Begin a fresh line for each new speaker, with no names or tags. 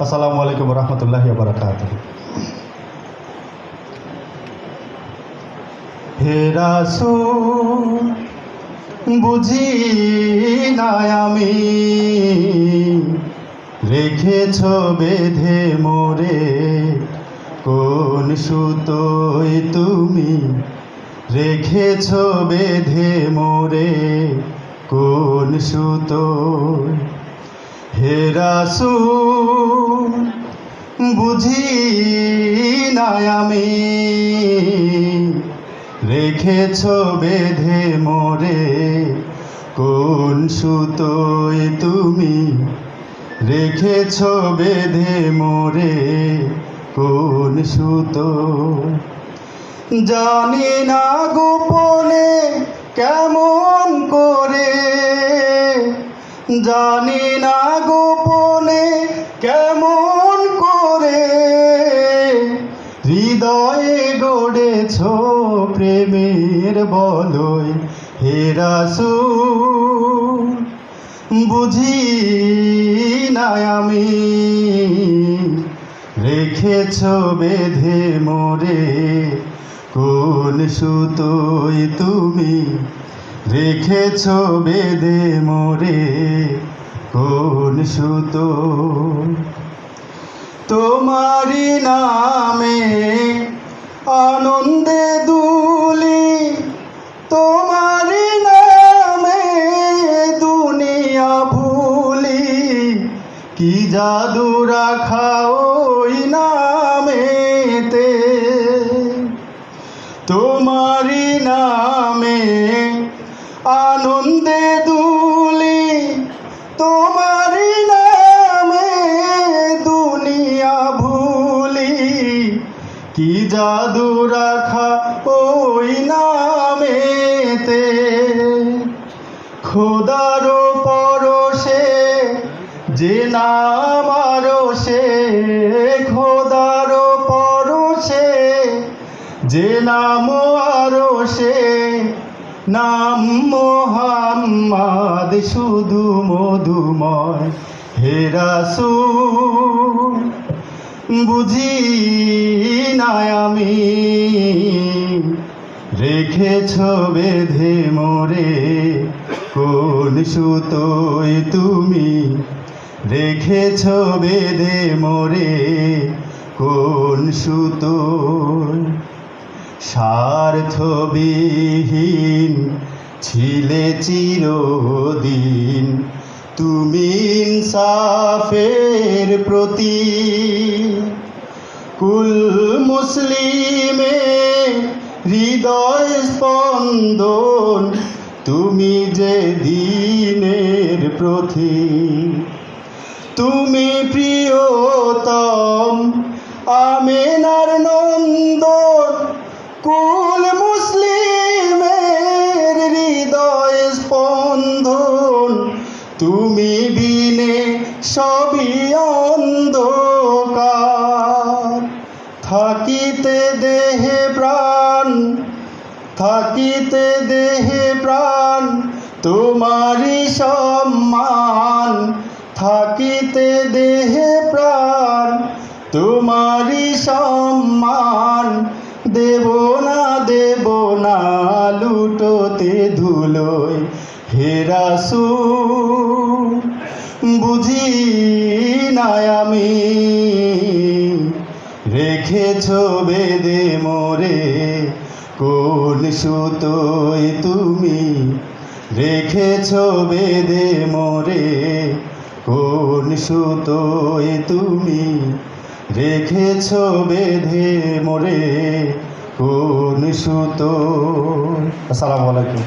আসসালামু আলাইকুম রহমতুল্লাহি ওয়া বারাকাতুহু। হে রাসূল বুঝি না আমি, রেখেছ বেঁধে মোরে কোন সুতোয় তুমি, রেখেছ বেঁধে মোরে কোন সুতোয়। হে রাসূল বুঝি না আমি, রেখেছ বেঁধে মোরে কোন সুতোয় তুমি, রেখেছ বেঁধে মোরে কোন সুতোয়। জানি না গোপনে কেমন করে, জানি না গোপনে কেমন করে, হৃদয়ে গড়েছ প্রেমের বলয়। হে রাসূল বুঝি না আমি, রেখেছ বেঁধে মোরে কোন সুতোয় তুমি, রেখেছ বেঁধে মোরে কোন সুতোয়। তোমারি নামে আনন্দে দুলি, তোমারি নামে দুনিয়া ভুলি, কি জাদু রাখা ওই নামেতে। তোমারি নামে আনন্দে দুলি, তোমারি নামে দুনিয়া ভুলি, কি জাদু রাখা ওই নামেতে। খোদার পরশে যে নাম আরশে, খোদার পরশে যে নাম আরশে, নাম মুহাম্মদ শুধু মধুময়। হে রাসূল বুঝি না আমি, রেখেছ বেঁধে মোরে কোন সুতোয় তুমি, রেখেছ বেঁধে মোরে কোন সুতোয়। স্বার্থবিহীন ছিলে চিরদিন তুমি ইনসাফের প্রতীক, কুল মুসলিমে হৃদয় স্পন্দন তুমি যে দ্বীনের প্রতীক। তুমি প্রিয়তম আমেনার নন্দন, কুল মুসলিমের হৃদয় স্পন্দন, তুমি বিনে সবই অন্ধকার। থাকিতে দেহে প্রাণ, থাকিতে দেহে প্রাণ তোমারি সম্মান, থাকিতে দেহে প্রাণ তোমারি সম্মান। দেব না লুটোতে ধুলোয়। হে রাসূল বুঝি না আমি, রেখেছ বেঁধে মোরে কোন সুতোয় তুমি, রেখেছ বেঁধে মোরে কোন সুতোয় তুমি, রেখেছ বেঁধে মোরে কোন সুতোয়। আসসালামু আলাইকুম।